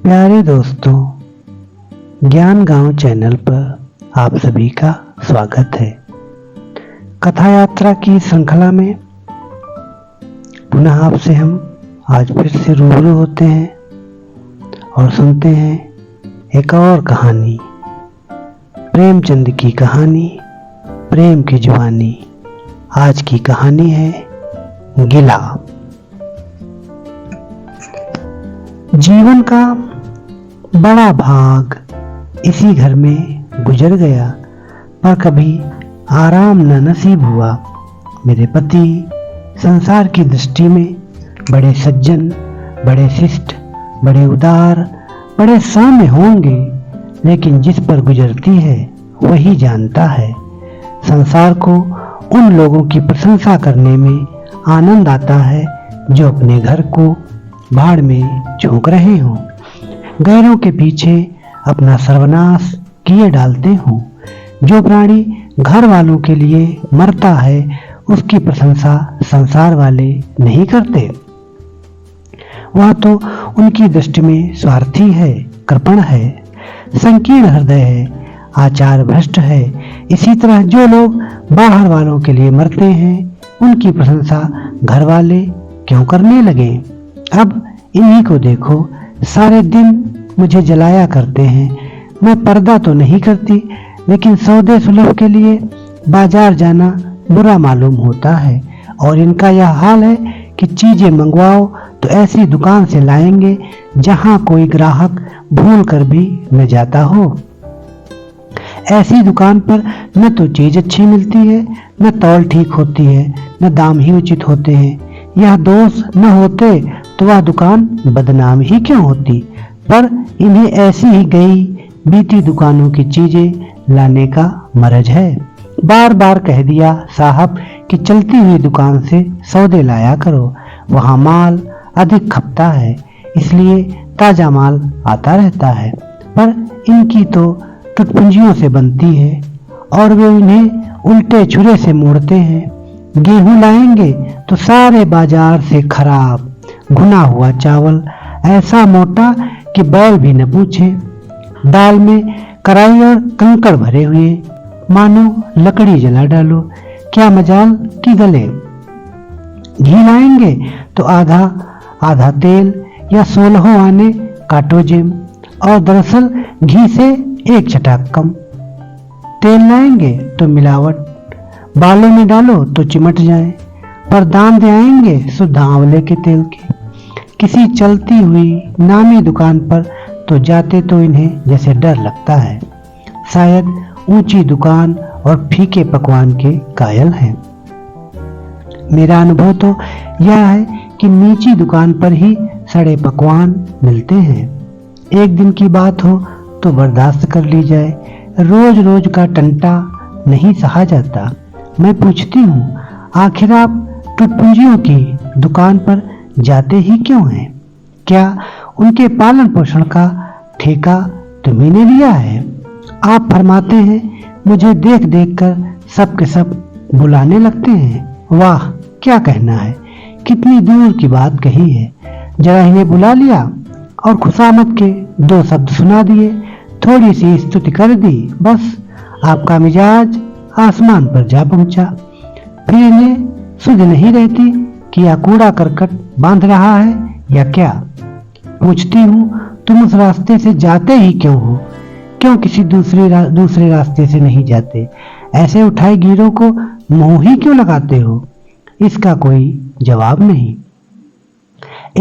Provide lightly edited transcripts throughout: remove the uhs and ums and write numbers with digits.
प्यारे दोस्तों, ज्ञान गांव चैनल पर आप सभी का स्वागत है। कथा यात्रा की श्रृंखला में पुनः आपसे हम आज फिर से रूबरू होते हैं और सुनते हैं एक और कहानी, प्रेमचंद की कहानी, प्रेम की जुबानी। आज की कहानी है गिला। जीवन का बड़ा भाग इसी घर में गुजर गया, पर कभी आराम न नसीब हुआ। मेरे पति संसार की दृष्टि में बड़े सज्जन, बड़े शिष्ट, बड़े उदार, बड़े सौम्य होंगे, लेकिन जिस पर गुजरती है वही जानता है। संसार को उन लोगों की प्रशंसा करने में आनंद आता है जो अपने घर को भाड़ में झोंक रहे हों, गैरों के पीछे अपना सर्वनाश किए डालते हों। जो प्राणी घर वालों के लिए मरता है उसकी प्रशंसा संसार वाले नहीं करते। वह तो उनकी दृष्टि में स्वार्थी है, कृपण है, संकीर्ण हृदय है, आचार भ्रष्ट है। इसी तरह जो लोग बाहर वालों के लिए मरते हैं उनकी प्रशंसा घर वाले क्यों करने लगे। अब इन्हीं को देखो, सारे दिन मुझे जलाया करते हैं। मैं पर्दा तो नहीं करती, लेकिन सौदे सुलभ के लिए बाजार जाना बुरा मालूम होता है। और इनका यह हाल है कि चीजें मंगवाओ तो ऐसी दुकान से लाएंगे जहां कोई ग्राहक भूल कर भी न जाता हो। ऐसी दुकान पर न तो चीज अच्छी मिलती है, न तौल ठीक होती है, न दाम ही उचित होते हैं। यह दोष न होते तो वह दुकान बदनाम ही क्यों होती। पर इन्हें ऐसी ही गई बीती दुकानों की चीजें लाने का मरज है। बार बार कह दिया साहब कि चलती हुई दुकान से सौदे लाया करो, वहां माल अधिक खपता है, इसलिए ताजा माल आता रहता है। पर इनकी तो टुटपुंजियों से बनती है और वे इन्हें उल्टे छुरे से मोड़ते हैं। गेहूं लाएंगे तो सारे बाजार से खराब भुना हुआ चावल, ऐसा मोटा कि बैल भी न पूछे। दाल में कराई और कंकड़ भरे हुए, मानो लकड़ी जला डालो, क्या मजाल की गले। घी लाएंगे तो आधा आधा तेल या 16 आने काटोजेम, और दरअसल घी से एक चटाक कम। तेल लाएंगे तो मिलावट, बालों में डालो तो चिमट जाए, पर दाम दे आएंगे शुद्ध आंवले के तेल के। किसी चलती हुई नामी दुकान पर तो जाते तो इन्हें जैसे डर लगता है, शायद ऊंची दुकान और फीके पकवान के कायल हैं। मेरा अनुभव तो यह है कि नीची दुकान पर ही सड़े पकवान मिलते हैं। एक दिन की बात हो तो बर्दाश्त कर ली जाए, रोज रोज का टंटा नहीं सहा जाता। मैं पूछती हूँ, आखिर आप टुटपुंजियों की दुकान पर जाते ही क्यों हैं? क्या उनके पालन पोषण का ठेका तुम्ही ने लिया है? आप फरमाते हैं, मुझे देख देख कर सब के सब बुलाने लगते हैं। वाह, क्या कहना है, कितनी दूर की बात कही है। जरा इन्हें बुला लिया और खुशामद के 2 शब्द सुना दिए, थोड़ी सी स्तुति कर दी, बस आपका मिजाज आसमान पर जा पहुंचा। फिर इन्हें सुध नहीं रहती कि या कूड़ा करकट बांध रहा है या क्या। पूछती हूँ, तुम उस रास्ते से जाते ही क्यों हो? क्यों किसी दूसरे रास्ते से नहीं जाते? ऐसे उठाए गिरों को मुंह ही क्यों लगाते हो? इसका कोई जवाब नहीं।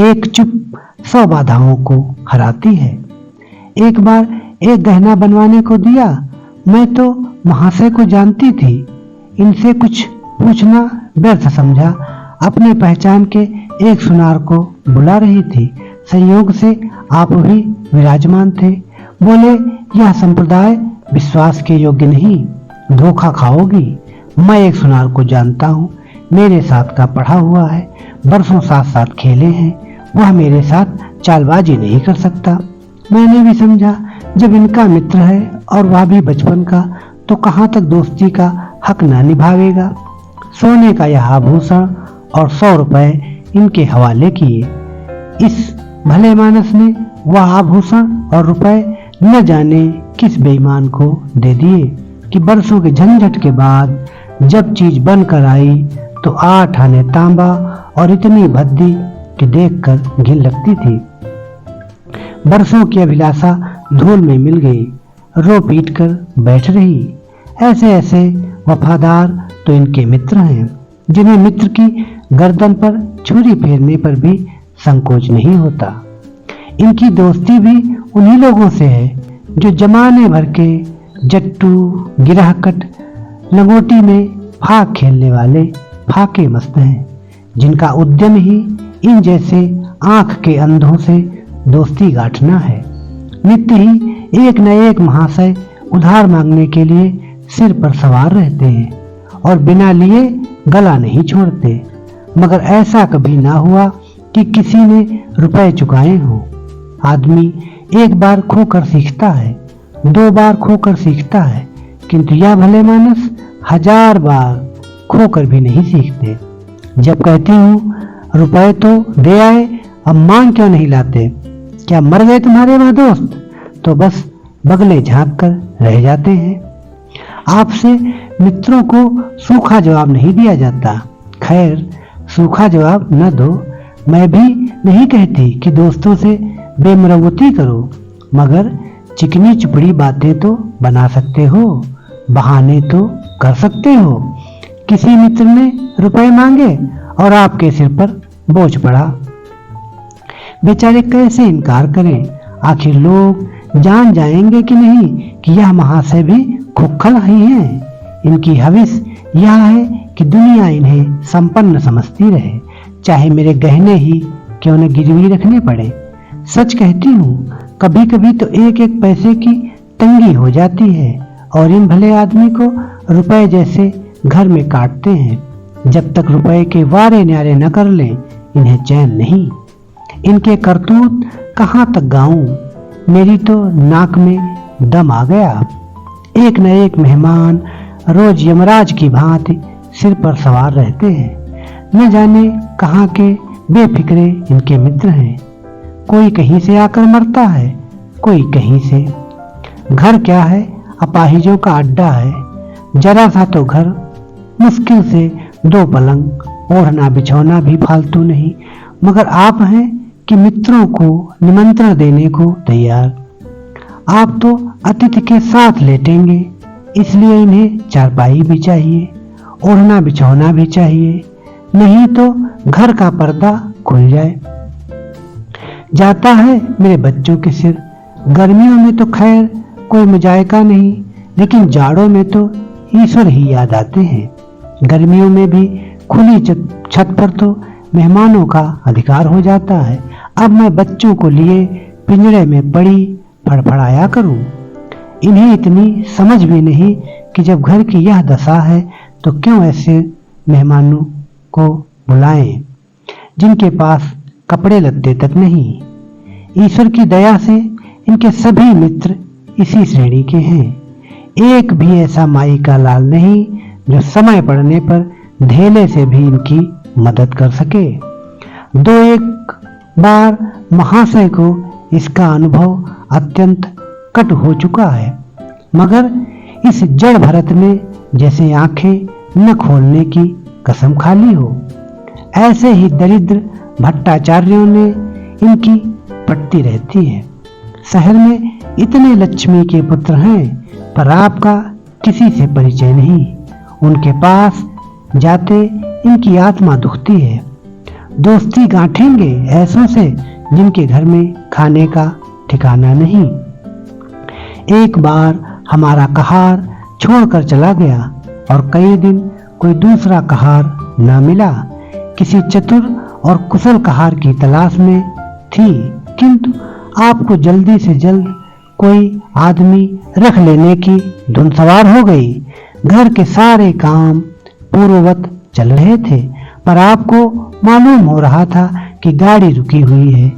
एक चुप 100 बाधाओं को हराती है। एक बार एक गहना बनवाने को दिया। मैं तो महाशय को जानती थी, इनसे कुछ पूछना व्यर्थ समझा। अपने पहचान के एक सुनार को बुला रही थी। संयोग से आप भी विराजमान थे। बोले, यह संप्रदाय विश्वास के योग्य नहीं, धोखा खाओगी। मैं एक सुनार को जानता हूँ, मेरे साथ का पढ़ा हुआ है, बरसों साथ साथ खेले हैं, वह मेरे साथ चालबाजी नहीं कर सकता। मैंने भी समझा, जब इनका मित्र है और वह भी बचपन का, तो कहाँ तक दोस्ती का हक न निभावेगा। सोने का यह आभूषण और 100 रुपए इनके हवाले किए। इस भले मानस ने वह आभूषण और रुपए न जाने किस बेईमान को दे दिए कि बरसों के झंझट के बाद जब चीज बनकर आई तो 8 आने तांबा और इतनी भद्दी कि देखकर घिन लगती थी। बरसों की अभिलाषा धूल में मिल गई, रो पीट कर बैठ रही। ऐसे ऐसे वफादार तो इनके मित्र हैं जिन्हें मित्र की गर्दन पर छुरी फेरने पर भी संकोच नहीं होता। इनकी दोस्ती भी उन्हीं लोगों से है जो जमाने भर के जट्टू, गिरहकट, लंगोटी में फाक खेलने वाले फाके मस्त हैं, जिनका उद्यम ही इन जैसे आंख के अंधों से दोस्ती गांठना है। नित्य ही एक न एक महाशय उधार मांगने के लिए सिर पर सवार रहते हैं और बिना लिए गला नहीं छोड़ते, मगर ऐसा कभी ना हुआ कि किसी ने रुपए चुकाए हों। आदमी एक बार खोकर सीखता है, 2 बार खोकर सीखता है, किंतु यह भले मानस 1000 बार खोकर भी नहीं सीखते। जब कहती हूँ रुपए तो दे आए, अब मांग क्यों नहीं लाते, क्या मर गए तुम्हारे वह दोस्त, तो बस बगले झांक कर रह जाते हैं। आपसे मित्रों को सूखा जवाब नहीं दिया जाता। खैर, सूखा जवाब न दो, मैं भी नहीं कहती कि दोस्तों से बेमरवती करो, मगर चिकनी चुपड़ी बातें तो बना सकते हो, बहाने तो कर सकते हो। किसी मित्र ने रुपए मांगे और आपके सिर पर बोझ पड़ा, बेचारे कैसे इनकार करें। आखिर लोग जान जाएंगे कि नहीं कि यह महाशय भी खुक्खल ही हैं। इनकी हविस यह है कि दुनिया इन्हें संपन्न समझती रहे, चाहे मेरे गहने ही क्यों न गिरवी रखने पड़े। सच कहती हूँ, कभी कभी तो 1-1 पैसे की तंगी हो जाती है और इन भले आदमी को रुपए जैसे घर में काटते हैं। जब तक रुपए के वारे न्यारे न कर लें, इन्हें चैन नहीं। इनके करतूत कहाँ तक गाऊं, मेरी तो नाक में दम आ गया। एक न एक मेहमान रोज यमराज की भांति सिर पर सवार रहते हैं। न जाने कहाँ के बेफिक्रे इनके मित्र हैं। कोई कहीं से आकर मरता है, कोई कहीं से। घर क्या है, अपाहिजों का अड्डा है। जरा सा तो घर, मुश्किल से 2 पलंग, ओढ़ना बिछौना भी फालतू नहीं, मगर आप हैं कि मित्रों को निमंत्रण देने को तैयार। आप तो अतिथि के साथ लेटेंगे, इसलिए इन्हें चारपाई भी चाहिए, ओढ़ना बिछौना भी चाहिए, नहीं तो घर का पर्दा खुल जाए। जाता है मेरे बच्चों के सिर। गर्मियों में तो खैर कोई मुजायका नहीं, लेकिन जाड़ों में तो ईश्वर ही याद आते हैं। गर्मियों में भी खुली छत पर तो मेहमानों का अधिकार हो जाता है। अब मैं बच्चों को लिए पिंजरे में पड़ी फड़फड़ाया करूं। इन्हें इतनी समझ भी नहीं कि जब घर की यह दशा है तो क्यों ऐसे मेहमानों को बुलाएं जिनके पास कपड़े लत्ते तक नहीं। ईश्वर की दया से इनके सभी मित्र इसी श्रेणी के हैं। एक भी ऐसा माई का लाल नहीं जो समय पड़ने पर धेले से भी इनकी मदद कर सके। 2-1 बार महाशय को इसका अनुभव अत्यंत कट हो चुका है, मगर इस जड़ भरत ने जैसे आंखें न खोलने की कसम खा ली हो। ऐसे ही दरिद्र भट्टाचार्यों ने इनकी पटती रहती है। शहर में इतने लक्ष्मी के पुत्र हैं, पर आपका किसी से परिचय नहीं। उनके पास जाते इनकी आत्मा दुखती है। दोस्ती गांठेंगे ऐसों से जिनके घर में खाने का ठिकाना नहीं। एक बार हमारा कहार छोड़कर चला गया और कई दिन कोई दूसरा कहार न मिला। किसी चतुर और कुशल कहार की तलाश में थी, किंतु आपको जल्दी से जल्द कोई आदमी रख लेने की धुन सवार हो गई। घर के सारे काम पूर्ववत चल रहे थे, पर आपको मालूम हो रहा था कि गाड़ी रुकी हुई है।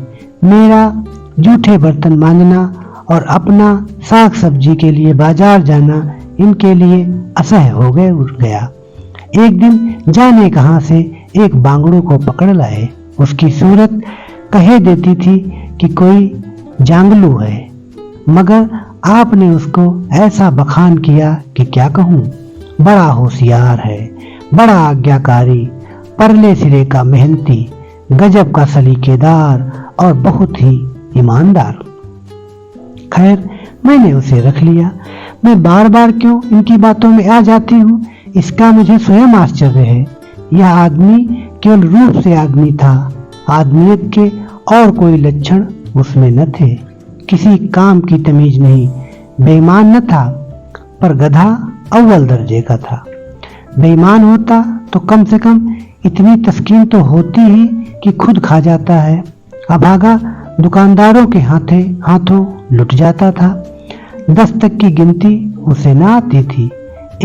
मेरा जूठे बर्तन मांजना और अपना साग सब्जी के लिए बाजार जाना इनके लिए असह्य हो गया। एक दिन जाने कहां से एक बांगड़ू को पकड़ लाए। उसकी सूरत कहे देती थी कि कोई जांगलू है, मगर आपने उसको ऐसा बखान किया कि क्या कहूँ। बड़ा होशियार है, बड़ा आज्ञाकारी, परले सिरे का मेहनती, गजब का सलीकेदार और बहुत ही ईमानदार। खैर, मैंने उसे रख लिया। मैं बार बार क्यों इनकी बातों में आ जाती हूँ, इसका मुझे स्वयं आश्चर्य है। यह आदमी केवल रूप से आदमी था, आदमियत के और कोई लक्षण उसमें न थे। किसी काम की तमीज नहीं, बेईमान न था, पर गधा अव्वल दर्जे का था। बेईमान होता तो कम से कम इतनी तस्कीन तो होती ही कि खुद खा जाता है, अभागा दुकानदारों के हाथों लुट जाता था। 10 तक की गिनती उसे न आती थी।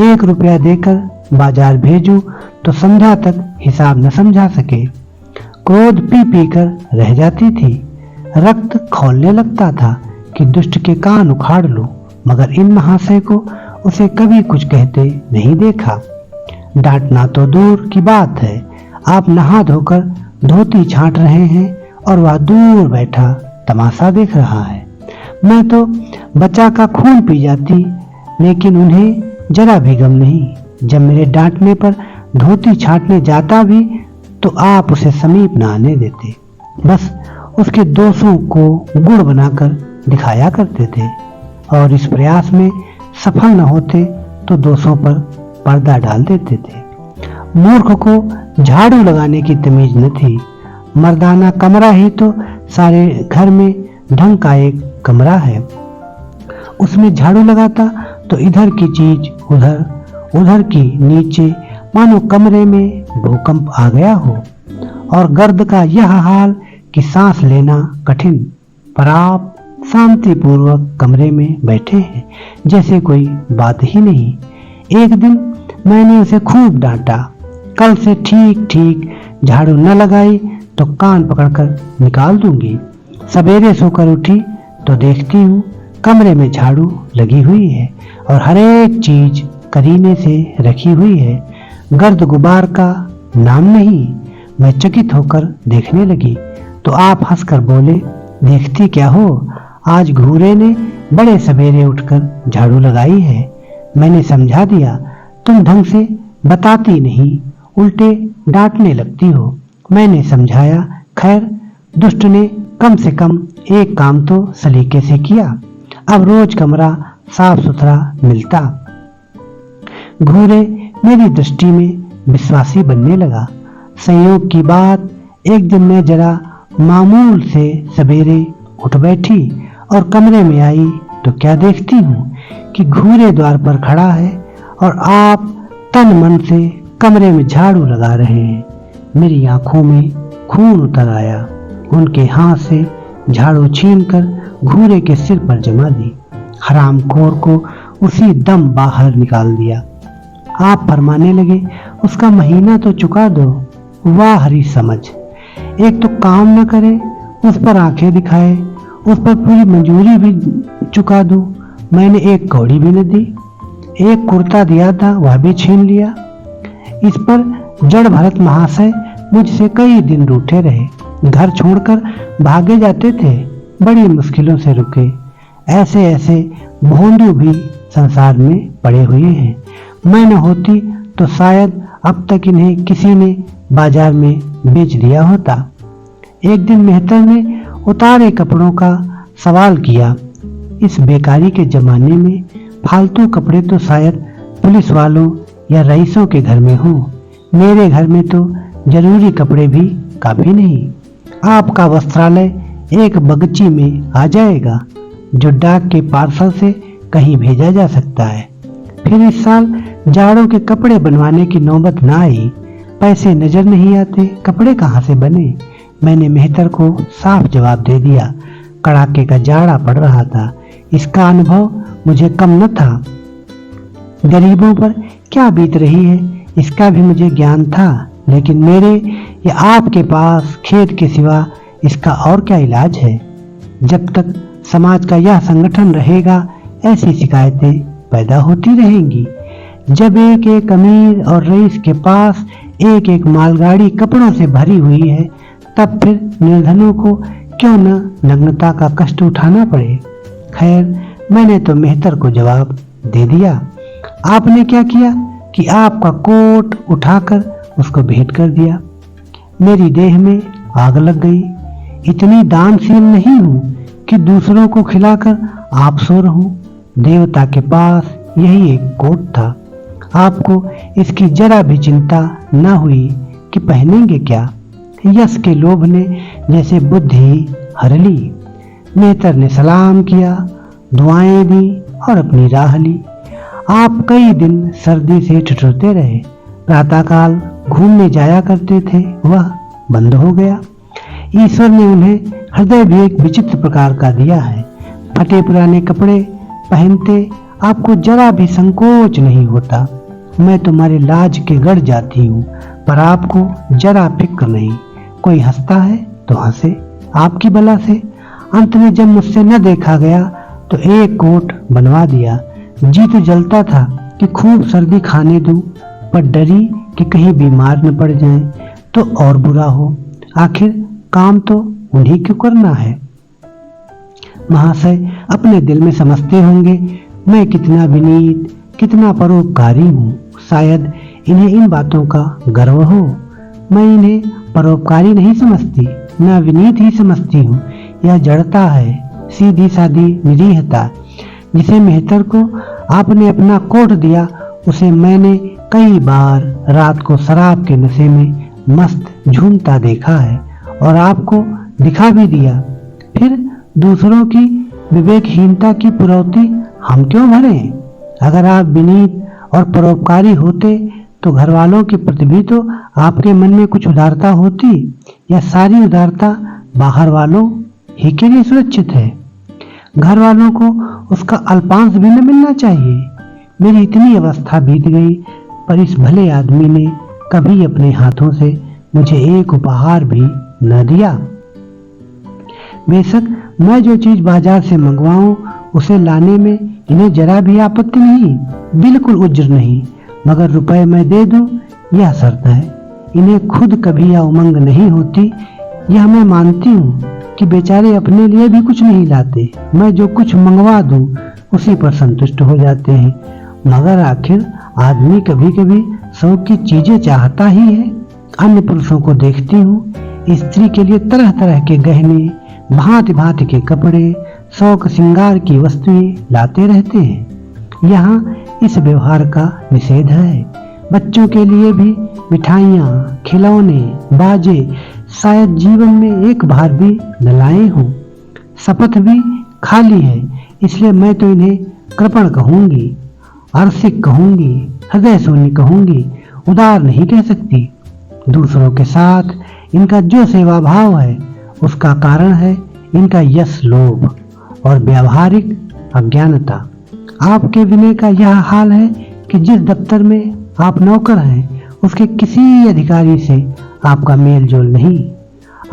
1 रुपया देकर बाजार भेजूं तो संध्या तक हिसाब न समझा सके। क्रोध पी पी कर रह जाती थी। रक्त खौलने लगता था कि दुष्ट के कान उखाड़ लूं, मगर इन महाशय को उसे कभी कुछ कहते नहीं देखा। डांटना तो दूर की बात है, आप नहा धोकर धोती छांट रहे हैं और वह दूर बैठा तमाशा देख रहा है। मैं तो बच्चा का खून पी जाती, लेकिन उन्हें जरा भी गम नहीं। जब मेरे डांटने पर धोती छांटने जाता भी तो आप उसे समीप न आने देते, बस उसके दोषों को गुण बनाकर दिखाया करते थे, और इस प्रयास में सफल न होते तो दोषों पर पर्दा डाल देते थे। मूर्ख को झाड़ू लगाने की तमीज न थी। मर्दाना कमरा ही तो सारे घर में ढंग का एक कमरा है। उसमें झाड़ू लगाता तो इधर की चीज उधर, उधर की नीचे, मानो कमरे में भूकंप आ गया हो। और गर्द का यह हाल कि सांस लेना कठिन, पर आप शांतिपूर्वक कमरे में बैठे हैं जैसे कोई बात ही नहीं। एक दिन मैंने उसे खूब डांटा। कल से ठीक ठीक झाड़ू न लगाई तो कान पकड़कर निकाल दूंगी। सवेरे सोकर उठी तो देखती हूँ कमरे में झाड़ू लगी हुई है और हर एक चीज करीने से रखी हुई है। गर्द गुबार का नाम नहीं। मैं चकित होकर देखने लगी तो आप हंसकर बोले, देखती क्या हो, आज घूरे ने बड़े सवेरे उठकर झाड़ू लगाई है। मैंने समझा दिया, तुम ढंग से बताती नहीं, उल्टे डांटने लगती हो। मैंने समझाया, खैर दुष्ट ने कम से कम एक काम तो सलीके से किया। अब रोज कमरा साफ सुथरा मिलता। घूरे मेरी दृष्टि में विश्वासी बनने लगा। संयोग की बात, एक दिन मैं जरा मामूल से सवेरे उठ बैठी और कमरे में आई तो क्या देखती हूँ कि घूरे द्वार पर खड़ा है और आप तन मन से कमरे में झाड़ू लगा रहे हैं। मेरी आंखों में खून उतर आया। उनके हाथ से झाड़ू छीनकर घूरे के सिर पर जमा दी। हरामखोर को उसी दम बाहर निकाल दिया। आप फरमाने लगे, उसका महीना तो चुका दो। वाह हरी समझ, एक तो काम न करे, उस पर आंखें दिखाए, उस पर पूरी मंजूरी भी चुका दूं। मैंने एक कौड़ी भी न दी। एक कुर्ता दिया था वह भी छीन लिया। इस पर जड़ भरत महाशय मुझसे कई दिन रूठे रहे। घर छोड़कर भागे जाते थे, बड़ी मुश्किलों से रुके। ऐसे ऐसे भोंदू भी संसार में पड़े हुए हैं। मैं न होती तो शायद अब तक इन्हें किसी ने बाजार में बेच दिया होता। एक दिन मेहतर ने उतारे कपड़ों का सवाल किया। इस बेकारी के जमाने में फालतू कपड़े तो शायद पुलिस वालों या रईसों के घर में हो। मेरे घर में तो जरूरी कपड़े भी काफी नहीं। आपका वस्त्रालय एक बगची में आ जाएगा जो डाक के पार्सल से कहीं भेजा जा सकता है। फिर इस साल जाड़ों के कपड़े बनवाने की नौबत ना आई। पैसे नजर नहीं आते, कपड़े कहाँ से बने। मैंने मेहतर को साफ जवाब दे दिया। कड़ाके का जाड़ा पड़ रहा था, इसका अनुभव मुझे कम न था। गरीबों पर क्या बीत रही है इसका भी मुझे ज्ञान था, लेकिन मेरे या आपके पास खेद के सिवा इसका और क्या इलाज है। जब तक समाज का यह संगठन रहेगा ऐसी शिकायतें पैदा होती रहेंगी। जब एक एक अमीर और रईस के पास एक एक मालगाड़ी कपड़ों से भरी हुई है तब फिर निर्धनों को क्यों न नग्नता का कष्ट उठाना पड़े। खैर, मैंने तो मेहतर को जवाब दे दिया। आपने क्या किया कि आपका कोट उठाकर उसको भेंट कर दिया। मेरी देह में आग लग गई। इतनी दानशील नहीं हूँ कि दूसरों को खिलाकर आप सो रहूं। देवता के पास यही एक कोट था। आपको इसकी जरा भी चिंता न हुई कि पहनेंगे क्या। यश के लोभ ने जैसे बुद्धि हर ली। मेहतर ने सलाम किया, दुआएं दी और अपनी राह ली। आप कई दिन सर्दी से ठिठुरते रहे। प्रातःकाल घूमने जाया करते थे, वह बंद हो गया। ईश्वर ने उन्हें हृदय भी एक विचित्र प्रकार का दिया है। फटे पुराने कपड़े पहनते आपको जरा भी संकोच नहीं होता। मैं तुम्हारे लाज के गड़ जाती हूँ, पर आपको जरा फिक्र नहीं। कोई हंसता है तो हंसे, आपकी बला से। अंत में जब मुझसे न देखा गया तो एक कोट बनवा दिया। जी तो जलता था कि खूब सर्दी खाने दूं, पर डरी कि कहीं बीमार न पड़ जाएं तो और बुरा हो। आखिर काम तो उन्हीं क्यों करना है। महाशय अपने दिल में समझते होंगे मैं कितना विनीत, कितना परोपकारी हूँ। शायद इन्हें इन बातों का गर्व हो। मैं इन्हें परोपकारी नहीं समझती, न विनीत ही समझती हूँ। यह जड़ता है, सीधी सादी निरीहता। जिसे मेहतर को आपने अपना कोट दिया, उसे मैंने कई बार रात को शराब के नशे में मस्त झूमता देखा है और आपको दिखा भी दिया। फिर दूसरों की विवेकहीनता की पुरौती हम क्यों भरें। अगर आप विनीत और परोपकारी होते तो घर वालों के प्रति भी तो आपके मन में कुछ उदारता होती। या सारी उदारता बाहर वालों ही के लिए सुरक्षित है। घर वालों को उसका अल्पांश भी न मिलना चाहिए। मेरी इतनी अवस्था बीत गई, पर इस भले आदमी ने कभी अपने हाथों से मुझे एक उपहार भी न दिया। बेशक मैं जो चीज बाजार से मंगवाऊं उसे लाने में इन्हें जरा भी आपत्ति नहीं, बिल्कुल उज्र नहीं। मगर रुपए मैं दे दूं, यह शर्त है। इन्हें खुद कभी यह उमंग नहीं होती। यह मैं मानती हूँ कि बेचारे अपने लिए भी कुछ नहीं लाते। मैं जो कुछ मंगवा दूं उसी पर संतुष्ट हो जाते हैं। मगर आखिर आदमी कभी कभी शौक की चीजें चाहता ही है। अन्य पुरुषों को देखती हूँ, स्त्री के लिए तरह तरह के गहने, भांति भांति के कपड़े, शौक श्रृंगार की वस्तुएं लाते रहते हैं। यहाँ इस व्यवहार का निषेध है। बच्चों के लिए भी मिठाइयाँ, खिलौने, बाजे शायद जीवन में एक बार भी न लाए हों। शपथ भी खाली है, इसलिए मैं तो इन्हें कृपण कहूंगी, अरसिक कहूंगी, हृदय शून्य कहूंगी, उदार नहीं कह सकती। दूसरों के साथ इनका जो सेवा भाव है उसका कारण है इनका यश लोभ और व्यावहारिक अज्ञानता। आपके विनय का यह हाल है कि जिस दफ्तर में आप नौकर हैं उसके किसी अधिकारी से आपका मेल जोल नहीं।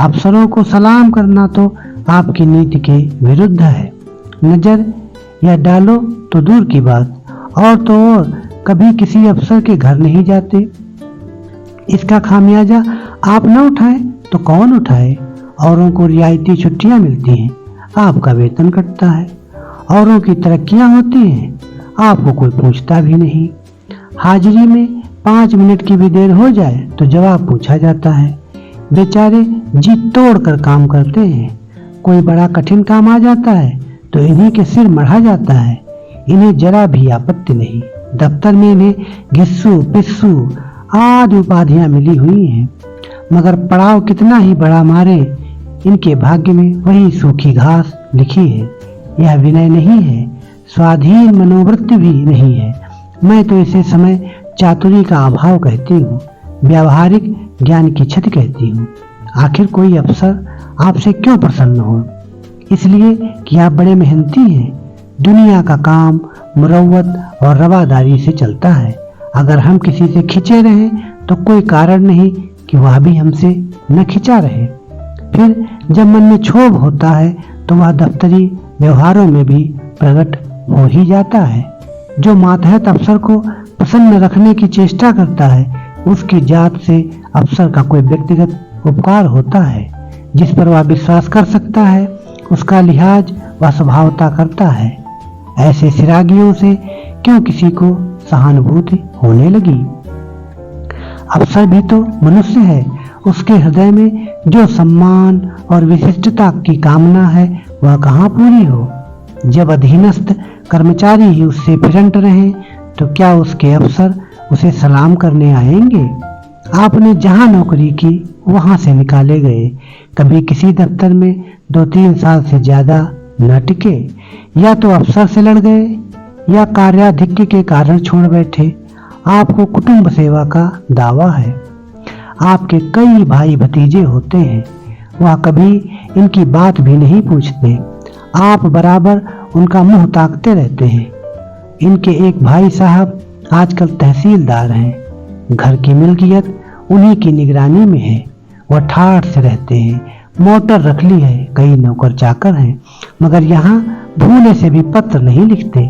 अफसरों को सलाम करना तो आपकी नीति के विरुद्ध है। नजर या डालो तो दूर की बात, और तो और कभी किसी अफसर के घर नहीं जाते। इसका खामियाजा आप न उठाएं तो कौन उठाए। औरों को रियायती छुट्टियां मिलती हैं, आपका वेतन कटता है। औरों की तरक्कियां होती हैं, आपको कोई पूछता भी नहीं। हाजिरी में 5 मिनट की भी देर हो जाए तो जवाब पूछा जाता है। बेचारे जी तोड़ कर काम करते हैं। कोई बड़ा कठिन काम आ जाता है तो इन्हीं के सिर मढ़ा जाता है। इन्हें जरा भी आपत्ति नहीं। दफ्तर में इन्हें घिस्सू पिस्सू आदि उपाधियां मिली हुई हैं, मगर पड़ाव कितना ही बड़ा मारे, इनके भाग्य में वही सूखी घास लिखी है। यह विनय नहीं है, स्वाधीन मनोवृत्ति भी नहीं है। मैं तो इसे समय चातुरी का अभाव कहती हूँ, व्यावहारिक ज्ञान की क्षति कहती हूँ। आखिर कोई अफसर आपसे क्यों प्रसन्न हो? इसलिए कि आप बड़े मेहनती हैं। दुनिया का काम मुरव्वत और रवादारी से चलता है। अगर हम किसी से खिंचे रहें तो कोई कारण नहीं कि वह भी हमसे न खिंचा रहे। फिर जब मन में क्षोभ होता है तो वह दफ्तरी व्यवहारों में भी प्रकट हो ही जाता है। जो मातहत अफसर को प्रसन्न रखने की चेष्टा करता है, उसकी जात से अफसर का कोई व्यक्तिगत उपकार होता है। जिस पर वह विश्वास कर सकता है उसका लिहाज वह स्वभावतः करता है। ऐसे सिरागियों से क्यों किसी को सहानुभूति होने लगी? अफसर भी तो मनुष्य है, उसके हृदय में जो सम्मान और विशिष्टता की कामना है वह कहाँ पूरी हो? जब अधीनस्थ कर्मचारी ही उससे फिरंट रहे तो क्या उसके अफसर उसे सलाम करने आएंगे? आपने जहां नौकरी की वहां से निकाले गए, कभी किसी दफ्तर में 2-3 साल से ज्यादा न टिके, या तो अफसर से लड़ गए या कार्याधिक्य के कारण छोड़ बैठे। आपको कुटुंब सेवा का दावा है। आपके कई भाई भतीजे होते हैं, वह कभी इनकी बात भी नहीं पूछते। आप बराबर उनका मुंह ताकते रहते हैं। इनके एक भाई साहब आजकल तहसीलदार हैं। घर की मिल्कियत उन्हीं की निगरानी में है। वह ठाठ से रहते हैं, मोटर रख ली है, कई नौकर चाकर हैं, मगर यहाँ भूले से भी पत्र नहीं लिखते।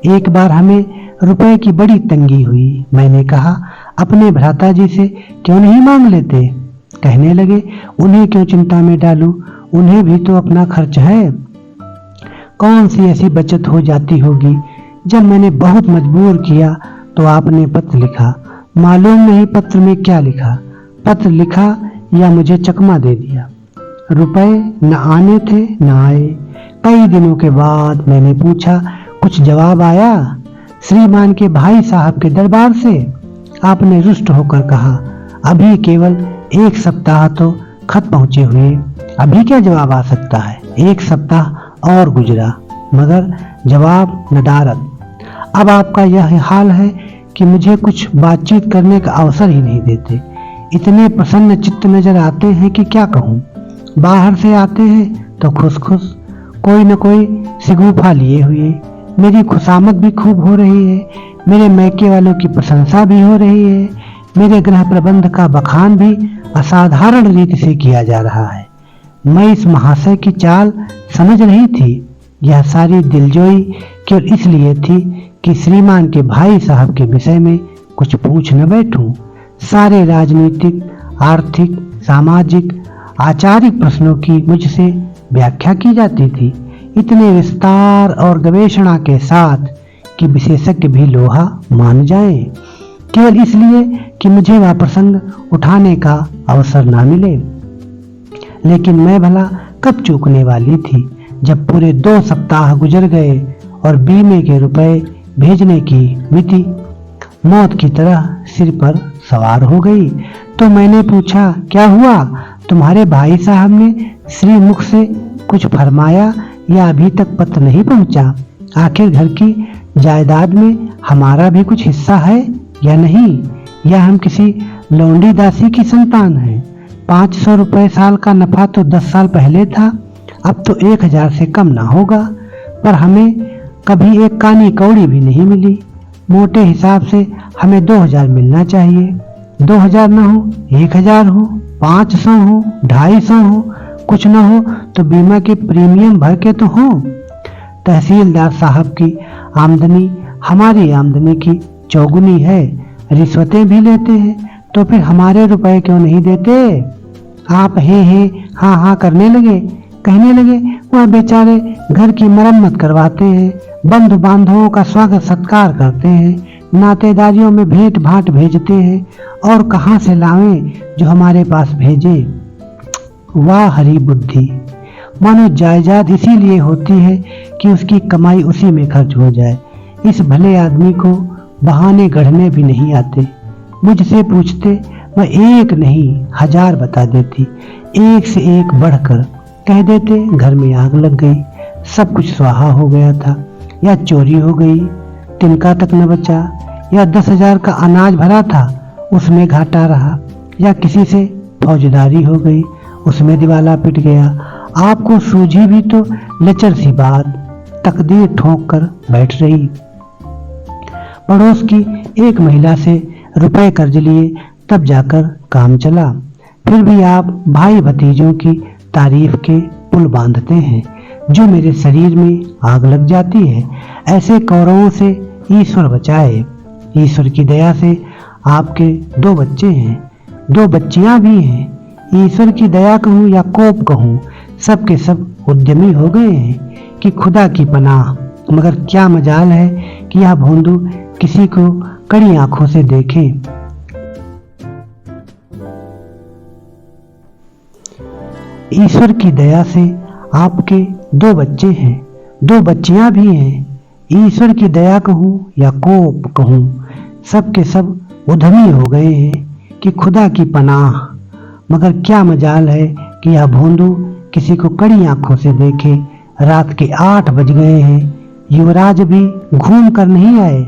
एक बार हमें रुपए की बड़ी तंगी हुई। मैंने कहा अपने भ्राताजी से क्यों नहीं मांग लेते? कहने लगे उन्हें क्यों चिंता में डालूं, उन्हें भी तो अपना खर्च है। कौन सी ऐसी बचत हो जाती होगी? जब मैंने बहुत मजबूर किया तो आपने पत्र लिखा। मालूम नहीं पत्र में क्या लिखा। पत्र लिखा या मुझे चकमा दे दिया। रुपए न आने थे न आए। कई दिनों के बाद मैंने पूछा, कुछ जवाब आया? श्रीमान के भाई साहब के दरबार से। आपने रुष्ट होकर कहा, अभी केवल 1 सप्ताह तो खत पहुंचे हुए, अभी क्या जवाब आ सकता है? 1 सप्ताह और गुजरा मगर जवाब नदारद। अब आपका यह हाल है कि मुझे कुछ बातचीत करने का अवसर ही नहीं देते। इतने प्रसन्न चित्त नजर आते हैं कि क्या कहूँ। बाहर से आते हैं तो खुश खुश, कोई न कोई सिगूफा लिए हुए। मेरी खुशामद भी खूब हो रही है, मेरे मैके वालों की प्रशंसा भी हो रही है, मेरे गृह प्रबंध का बखान भी असाधारण रीति से किया जा रहा है। मैं इस महाशय की चाल समझ रही थी। यह सारी दिलजोई केवल इसलिए थी कि श्रीमान के भाई साहब के विषय में कुछ पूछ न बैठूं। सारे राजनीतिक, आर्थिक, सामाजिक, आचारिक प्रश्नों की मुझसे व्याख्या की जाती थी, इतने विस्तार और गवेषणा के साथ कि विशेषज्ञ भी लोहा मान जाएं, केवल इसलिए कि मुझे वह प्रसंग उठाने का अवसर ना मिले। लेकिन मैं भला कब चूकने वाली थी, जब पूरे 2 सप्ताह गुजर गए और बीमे के रुपए भेजने की मिति मौत की तरह सिर पर सवार हो गई। तो मैंने पूछा, क्या हुआ? तुम्हारे भाई साहब ने श्रीमुख से कुछ फरमाया या अभी तक पत्र नहीं पहुंचा? आखिर घर की जायदाद में हमारा भी कुछ हिस्सा है या नहीं? या हम किसी लौंडी दासी की संतान हैं? 500 रुपए साल का नफा तो 10 साल पहले था, अब तो 1000 से कम ना होगा। पर हमें कभी एक कानी कौड़ी भी नहीं मिली। मोटे हिसाब से हमें 2000 मिलना चाहिए। 2000 न हो, 1000 हो, 500 हो, 250 हो, कुछ न हो तो बीमा के प्रीमियम भर के तो हो। तहसीलदार साहब की आमदनी हमारी आमदनी की चौगुनी है, रिश्वतें भी लेते हैं, तो फिर हमारे रुपए क्यों नहीं देते? आप हे हाँ हाँ करने लगे। कहने लगे वह बेचारे घर की मरम्मत करवाते हैं, बंधु बांधवों का स्वागत सत्कार करते हैं, नातेदारियों में भेंट भाट भेजते हैं, और कहाँ से लावें जो हमारे पास भेजे। वाह हरी बुद्धि! मानो जायदाद इसीलिए होती है कि उसकी कमाई उसी में खर्च हो जाए। इस भले आदमी को बहाने गढ़ने भी नहीं आते। मुझसे पूछते, मैं 1 नहीं 1000 बता देती, एक से एक बढ़कर। कह देते घर में आग लग गई, सब कुछ स्वाहा हो गया था, या चोरी हो गई, तिनका तक न बचा, या 10,000 का अनाज भरा था उसमें घाटा रहा, या किसी से फौजदारी हो गई, उसमें दिवाला पिट गया। आपको सूझी भी तो लचर सी बात, तकदीर ठोक कर बैठ रही। पड़ोस की एक महिला से रुपए कर्ज लिए तब जाकर काम चला। फिर भी आप भाई भतीजों की तारीफ के पुल बांधते हैं, जो मेरे शरीर में आग लग जाती है। ऐसे कौरवों से ईश्वर बचाए। ईश्वर की दया से आपके 2 बच्चे हैं, 2 बच्चियां भी हैं। ईश्वर की दया कहूँ या कोप कहूँ, सब के सब उद्यमी हो गए हैं कि खुदा की पनाह। मगर क्या मजाल है कि यह भोंदू किसी को कड़ी आंखों से देखे। ईश्वर की दया से आपके 2 बच्चे हैं, 2 बच्चियां भी हैं। ईश्वर की दया कहूँ या कोप कहूँ, सब के सब उद्यमी हो गए हैं कि खुदा की पनाह। मगर क्या मजाल है कि यह भोंदू किसी को कड़ी आंखों से देखे। रात के 8 बज गए हैं, युवराज भी घूम कर नहीं आए।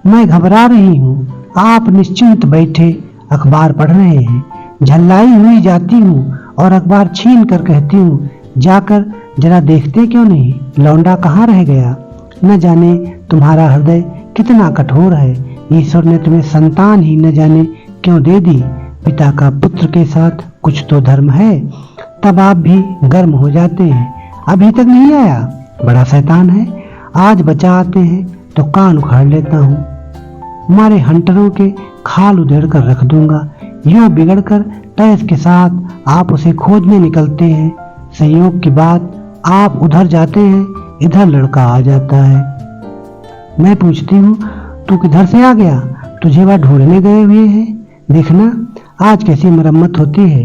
मैं घबरा रही हूँ। आप निश्चिंत बैठे अखबार पढ़ रहे हैं। झल्लाई हुई जाती हूँ और अखबार छीन कर कहती हूँ, जाकर जरा देखते क्यों नहीं, लौंडा कहाँ रह गया। न जाने तुम्हारा हृदय कितना कठोर है। ईश्वर ने तुम्हें संतान ही न जाने क्यों दे दी। पिता का पुत्र के साथ कुछ तो धर्म है। तब आप भी गर्म हो जाते हैं। अभी तक नहीं आया, बड़ा शैतान है। आज बचा आते हैं तो कान उखाड़ लेता हूँ। हमारे हंटरों के खाल उधेड़ कर रख दूंगा। यूं बिगड़कर टैस के साथ आप उसे खोजने निकलते हैं। संयोग की बात, आप उधर जाते हैं, इधर लड़का आ जाता है। मैं पूछती हूँ, तू किधर से आ गया? तुझे वह ढूंढने गए हुए हैं। देखना आज कैसी मरम्मत होती है।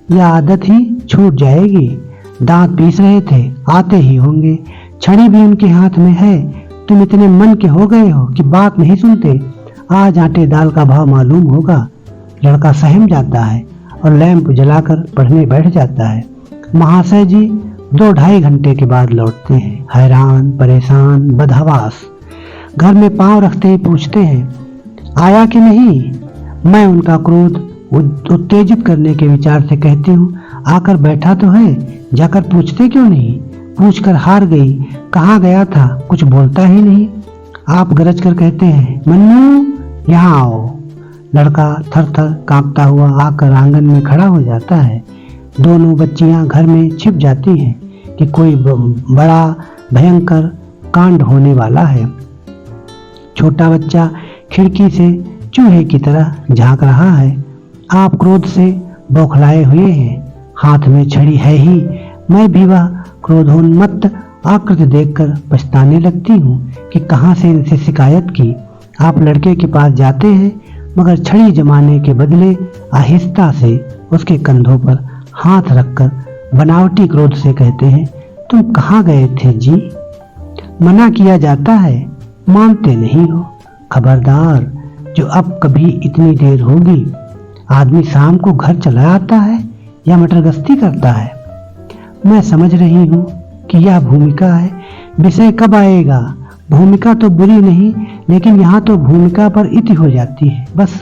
यह आदत ही छूट जाएगी। दांत पीस रहे थे, आते ही होंगे। छड़ी भी उनके हाथ में है। तुम इतने मन के हो गए हो कि बात नहीं सुनते। आज आटे दाल का भाव मालूम होगा। लड़का सहम जाता है और लैंप जलाकर पढ़ने बैठ जाता है। महाशय जी 2-2.5 घंटे के बाद लौटते हैं, हैरान, परेशान, बदहवास। घर में पांव रखते ही पूछते हैं, आया कि नहीं? मैं उनका क्रोध उत्तेजित करने के विचार से कहती हूँ, आकर बैठा तो है, जाकर पूछते क्यों नहीं? पूछकर हार गई। कहाँ गया था? कुछ बोलता ही नहीं। आप गरज कर कहते हैं, मन्नू यहाँ आओ। लड़का थर थर कांपता हुआ आकर आंगन में खड़ा हो जाता है। दोनों बच्चियां घर में छिप जाती हैं कि कोई बड़ा भयंकर कांड होने वाला है। छोटा बच्चा खिड़की से चूहे की तरह झांक रहा है। आप क्रोध से बौखलाए हुए हैं। हाथ में छड़ी है ही। मैं भी वह क्रोधोन्मत्त आकृति देखकर पछताने लगती हूँ कि कहाँ से इनसे शिकायत की। आप लड़के के पास जाते हैं, मगर छड़ी जमाने के बदले आहिस्ता से उसके कंधों पर हाथ रखकर बनावटी क्रोध से कहते हैं, तुम कहाँ गए थे जी? मना किया जाता है, मानते नहीं हो। खबरदार, जो अब कभी इतनी देर होगी। आदमी शाम को घर चला आता है या मटर गश्ती करता है। मैं समझ रही हूँ कि यह भूमिका है। विषय कब आएगा? भूमिका तो बुरी नहीं, लेकिन यहाँ तो भूमिका पर इति हो जाती है। बस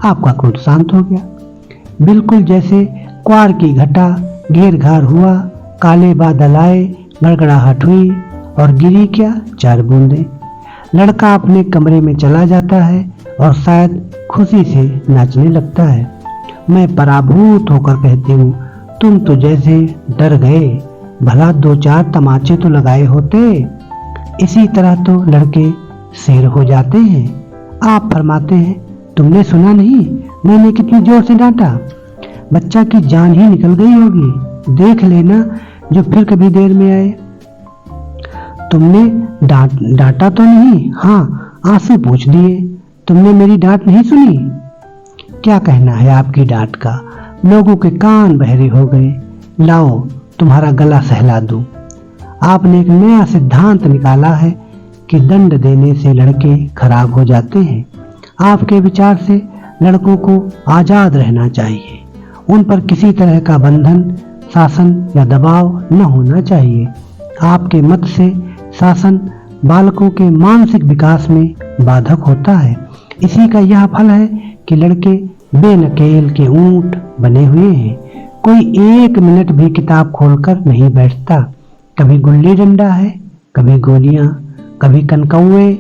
आपका क्रोध शांत हो गया। बिल्कुल जैसे क्वार की घटा घेर घार हुआ, काले बादल आए, गड़गड़ाहट हुई और गिरी क्या 4 बूंदें। लड़का अपने कमरे में चला जाता है और शायद खुशी से नाचने लगता है। मैं पराभूत होकर कहती हूँ, तुम तो जैसे डर गए। भला 2-4 तमाचे तो लगाए होते। इसी तरह तो लड़के शेर हो जाते हैं। आप फरमाते हैं, तुमने सुना नहीं मैंने कितनी जोर से डांटा? बच्चा की जान ही निकल गई होगी। देख लेना जो फिर कभी देर में आए। तुमने डांटा तो नहीं? हाँ, आंसू पूछ दिए। तुमने मेरी डांट नहीं सुनी? क्या कहना है आपकी डांट का? लोगों के कान बहरे हो गए। लाओ तुम्हारा गला सहला दूं। आपने एक नया सिद्धांत निकाला है कि दंड देने से लड़के खराब हो जाते हैं। आपके विचार से लड़कों को आजाद रहना चाहिए। उन पर किसी तरह का बंधन, शासन या दबाव न होना चाहिए। आपके मत से शासन बालकों के मानसिक विकास में बाधक होता है। इसी का यह फल है कि लड़के बेनकेल के ऊंट बने हुए हैं। कोई 1 मिनट भी किताब खोलकर नहीं बैठता। कभी गुल्ली डंडा है, कभी गोलियां, कभी कनकौए।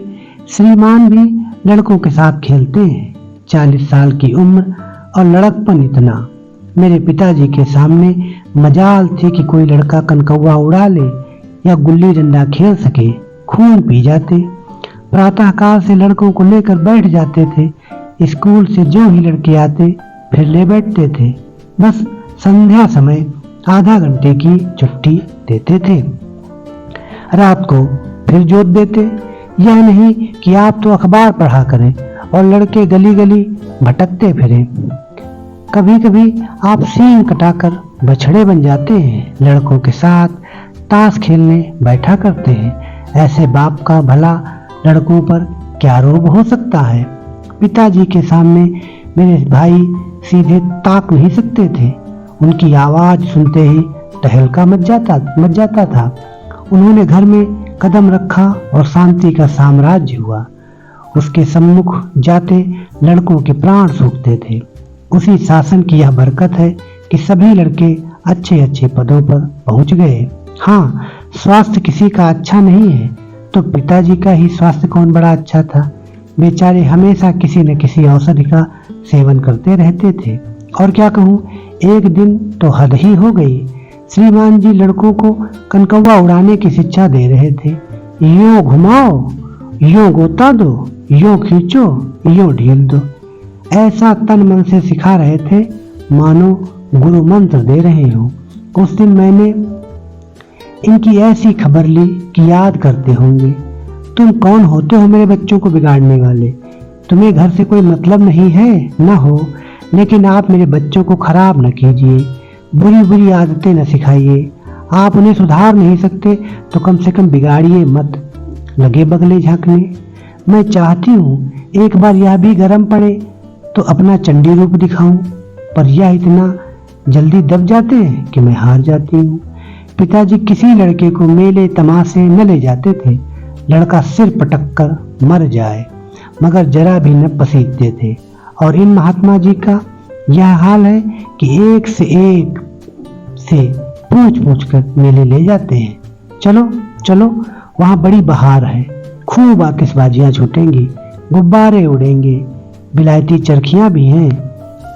श्रीमान भी लड़कों के साथ खेलते हैं। 40 साल की उम्र और लड़कपन इतना। मेरे पिताजी के सामने मजाल थी कि कोई लड़का कनकौआ उड़ा ले या गुल्ली डंडा खेल सके। खून पी जाते। प्रातःकाल से लड़कों को लेकर बैठ जाते थे। स्कूल से जो ही लड़के आते फिर ले बैठते थे। बस संध्या समय आधा घंटे की छुट्टी देते थे। रात को फिर जोत देते। यह नहीं कि आप तो अखबार पढ़ा करें और लड़के गली गली भटकते फिरें। कभी कभी आप सींग कटाकर बछड़े बन जाते हैं, लड़कों के साथ ताश खेलने बैठा करते हैं। ऐसे बाप का भला लड़कों पर क्या रोब हो सकता है। पिताजी के सामने मेरे भाई सीधे ताक नहीं सकते थे। उनकी आवाज सुनते ही टहलका मच जाता था। उन्होंने घर में कदम रखा और शांति का साम्राज्य हुआ। उसके सम्मुख जाते लड़कों के प्राण सूखते थे। उसी शासन की यह बरकत है कि सभी लड़के अच्छे अच्छे पदों पर पहुंच गए। हाँ, स्वास्थ्य किसी का अच्छा नहीं है तो पिताजी का ही स्वास्थ्य कौन बड़ा अच्छा था। बेचारे हमेशा किसी न किसी औषधि का सेवन करते रहते थे। और क्या कहूँ, एक दिन तो हद ही हो गई। श्रीमान जी लड़कों को कनकौवा उड़ाने की शिक्षा दे रहे थे। यूं घुमाओ, यूं गोता दो, यूं खींचो, यूं ढील दो। ऐसा तन मन से सिखा रहे थे मानो गुरु मंत्र दे रहे हो। उस दिन मैंने इनकी ऐसी खबर ली कि याद करते होंगे, तुम कौन होते हो मेरे बच्चों को बिगाड़ने वाले। तुम्हें घर से कोई मतलब नहीं है न हो, लेकिन आप मेरे बच्चों को खराब न कीजिए, बुरी बुरी आदतें न सिखाइए। आप उन्हें सुधार नहीं सकते तो कम से कम बिगाड़िए मत। लगे बगले झांकने। मैं चाहती हूँ एक बार यह भी गरम पड़े तो अपना चंडी रूप दिखाऊं, पर यह इतना जल्दी दब जाते हैं कि मैं हार जाती हूँ। पिताजी किसी लड़के को मेले तमाशे न ले जाते थे, लड़का सिर पटक कर मर जाए मगर जरा भी न पसीजते थे। और इन महात्मा जी का यह हाल है कि एक से पूछ कर मेले ले जाते हैं। चलो चलो, वहाँ बड़ी बहार है, खूब आतिशबाजियां छूटेंगी, गुब्बारे उड़ेंगे, बिलायती चरखियां भी हैं,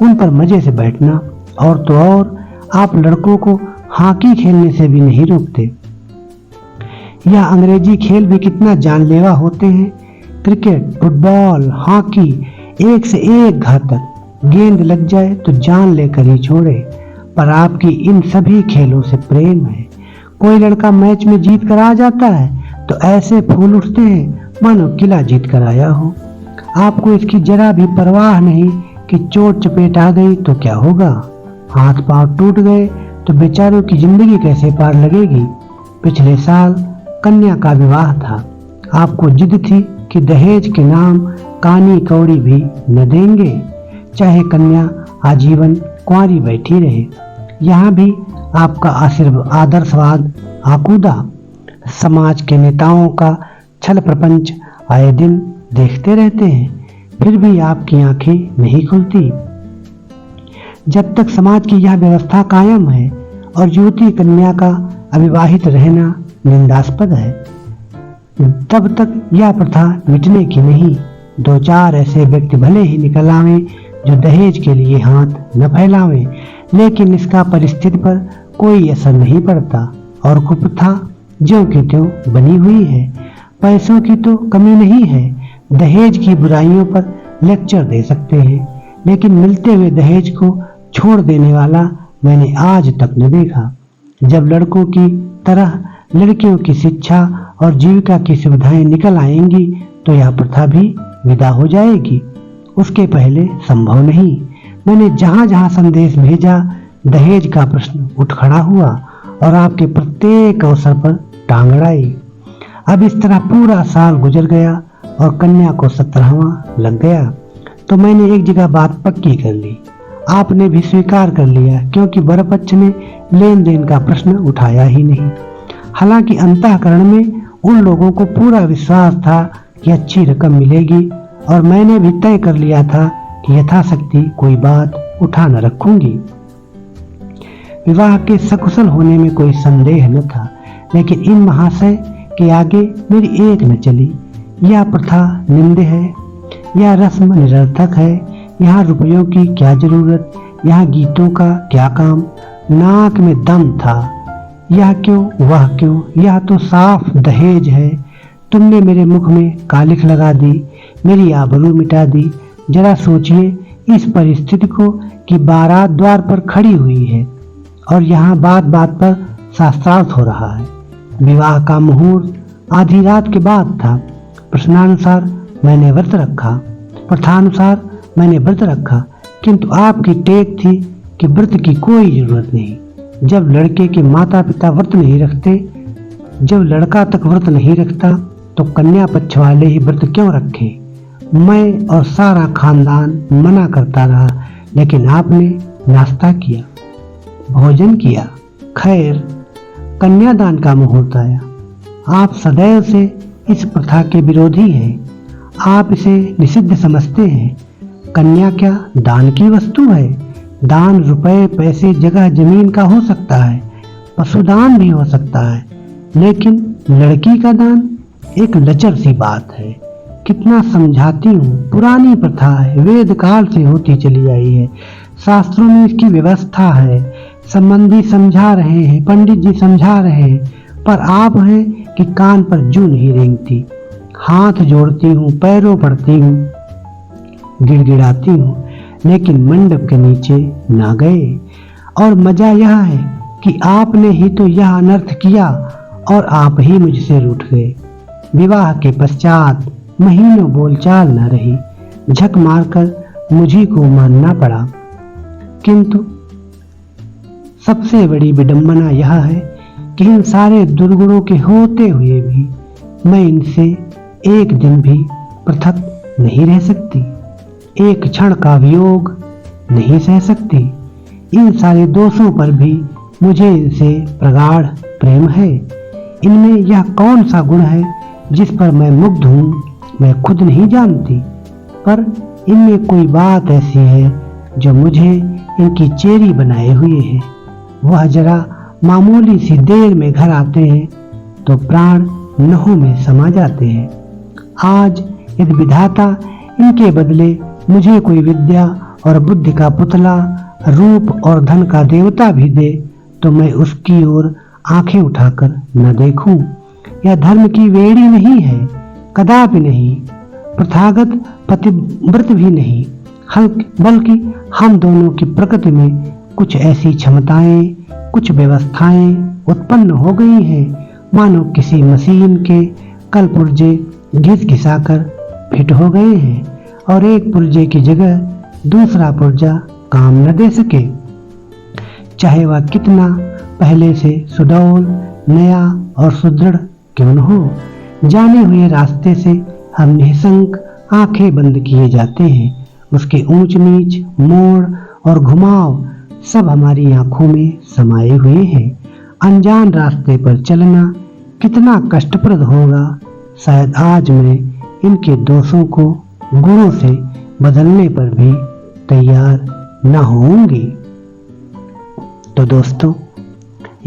उन पर मजे से बैठना। और तो और आप लड़कों को हॉकी खेलने से भी नहीं रोकते। यह अंग्रेजी खेल भी कितना जानलेवा होते हैं। क्रिकेट, फुटबॉल, हॉकी एक से एक घातक। गेंद लग जाए तो जान लेकर ही छोड़े। पर आपकी इन सभी खेलों से प्रेम है। कोई लड़का मैच में जीत कर आ जाता है तो ऐसे फूल उठते हैं मानो किला जीत कर आया हो। आपको इसकी जरा भी परवाह नहीं कि चोट चपेट आ गई तो क्या होगा, हाथ पांव टूट गए तो बेचारों की जिंदगी कैसे पार लगेगी। पिछले साल कन्या का विवाह था। आपको जिद थी कि दहेज के नाम कानी कौड़ी भी न देंगे, चाहे कन्या आजीवन कुंवारी बैठी रहे। यहाँ भी आपका आदर्शवाद आकूदा। समाज के नेताओं का छल प्रपंच आए दिन देखते रहते हैं, फिर भी आपकी आंखें नहीं खुलती। जब तक समाज की यह व्यवस्था कायम है और युवती कन्या का अविवाहित रहना निंदास्पद है, तब तक यह प्रथा मिटने की नहीं। दो चार ऐसे व्यक्ति भले ही निकल आवे जो दहेज के लिए हाथ न फैलावे, लेकिन इसका परिस्थिति पर कोई असर नहीं पड़ता और कुप्रथा ज्यों की त्यों बनी हुई है। पैसों की तो कमी नहीं है, दहेज की बुराइयों पर लेक्चर दे सकते हैं, लेकिन मिलते हुए दहेज को छोड़ देने वाला मैंने आज तक न देखा। जब लड़कों की तरह लड़कियों की शिक्षा और जीविका की सुविधाएं निकल आएंगी तो यह प्रथा भी विदा हो जाएगी। उसके पहले संभव नहीं। मैंने जहां जहां संदेश भेजा दहेज का प्रश्न उठ खड़ा हुआ और आपके प्रत्येक अवसर पर टांग अड़ाई। अब इस तरह पूरा साल गुजर गया और कन्या को 17वां लग गया तो मैंने एक जगह बात पक्की कर ली। आपने भी स्वीकार कर लिया, क्योंकि वर पक्ष ने लेन देन का प्रश्न उठाया ही नहीं। हालांकि अंतःकरण में उन लोगों को पूरा विश्वास था कि अच्छी रकम मिलेगी और मैंने भी तय कर लिया था कि यथाशक्ति कोई बात उठा न रखूंगी। विवाह के सकुशल होने में कोई संदेह न था, लेकिन इन महाशय के आगे मेरी एक न चली। यह प्रथा निंदे है, यह रस्म निरर्थक है, यहाँ रुपयों की क्या जरूरत, यहाँ गीतों का क्या काम, नाक में दम था, यह क्यों वह क्यों, यह तो साफ दहेज है। तुमने मेरे मुख में कालिख लगा दी, मेरी आबरू मिटा दी। जरा सोचिए इस परिस्थिति को कि बारात द्वार पर खड़ी हुई है और यहाँ बात बात पर शास्त्रार्थ हो रहा है। विवाह का मुहूर्त आधी रात के बाद था। प्रश्नानुसार मैंने व्रत रखा, प्रथानुसार मैंने व्रत रखा, किंतु आपकी टेक थी कि व्रत की कोई जरूरत नहीं। जब लड़के के माता पिता व्रत नहीं रखते, जब लड़का तक व्रत नहीं रखता, तो कन्या पक्ष वाले ही व्रत क्यों रखे। मैं और सारा खानदान मना करता रहा, लेकिन आपने नाश्ता किया, भोजन किया। खैर, कन्यादान का मुहूर्त आया। आप सदैव से इस प्रथा के विरोधी हैं। आप इसे निषिद्ध समझते हैं। कन्या क्या दान की वस्तु है? दान रुपए, पैसे, जगह जमीन का हो सकता है, पशुदान भी हो सकता है, लेकिन लड़की का दान एक लचर सी बात है। कितना समझाती हूँ, पुरानी प्रथा है, वेद काल से होती चली आई है, शास्त्रों में इसकी व्यवस्था है, संबंधी समझा रहे हैं, पंडित जी समझा रहे हैं, पर आप हैं कि कान पर जूं नहीं रेंगती। हाथ जोड़ती हूँ, पैरों पड़ती हूँ, गिड़गिड़ाती हूँ, लेकिन मंडप के नीचे ना गए। और मजा यह है कि आपने ही तो यह अनर्थ किया और आप ही मुझसे रूठ गए। विवाह के पश्चात महीनों बोलचाल न रही, झक मारकर मुझी को मानना पड़ा। किंतु सबसे बड़ी विडंबना यह है कि इन सारे दुर्गुणों के होते हुए भी मैं इनसे एक दिन भी पृथक नहीं रह सकती, एक क्षण का वियोग नहीं सह सकती। इन सारे दोषों पर भी मुझे इनसे प्रगाढ़ प्रेम है। इनमें यह कौन सा गुण है जिस पर मैं मुग्ध हूँ, मैं खुद नहीं जानती, पर इनमें कोई बात ऐसी है जो मुझे इनकी चेरी बनाए हुए है। वह जरा मामूली सी देर में घर आते हैं तो प्राण नहों में समा जाते हैं। आज यदि विधाता इनके बदले मुझे कोई विद्या और बुद्धि का पुतला, रूप और धन का देवता भी दे, तो मैं उसकी ओर आंखें उठाकर न देखूं। यह धर्म की वेड़ी नहीं है, कदापि नहीं, प्रथागत पतिव्रत भी नहीं, बल्कि हम दोनों की प्रकृति में कुछ ऐसी क्षमताएं, कुछ व्यवस्थाएं उत्पन्न हो गई हैं, मानो किसी मशीन के कल पुर्जे घिस घिसाकर फिट हो गए हैं और एक पुर्जे की जगह दूसरा पुर्जा काम न दे सके, चाहे वह कितना पहले से सुडौल, नया और सुदृढ़ क्यों न हो। जाने हुए रास्ते से हम निःशंक आंखें बंद किए जाते हैं। उसके ऊंच नीच, मोड़ और घुमाव सब हमारी आंखों में समाये हुए हैं। अनजान रास्ते पर चलना कितना कष्टप्रद होगा। शायद आज मैं इनके दोषों को गुणों से बदलने पर भी तैयार न होंगी। तो दोस्तों,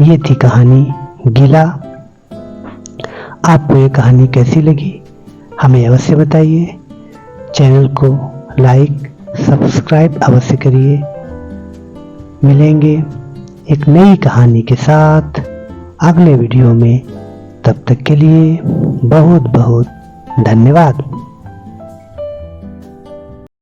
ये थी कहानी गीला। आपको ये कहानी कैसी लगी हमें अवश्य बताइए। चैनल को लाइक, सब्सक्राइब अवश्य करिए। मिलेंगे एक नई कहानी के साथ अगले वीडियो में। तब तक के लिए बहुत बहुत धन्यवाद।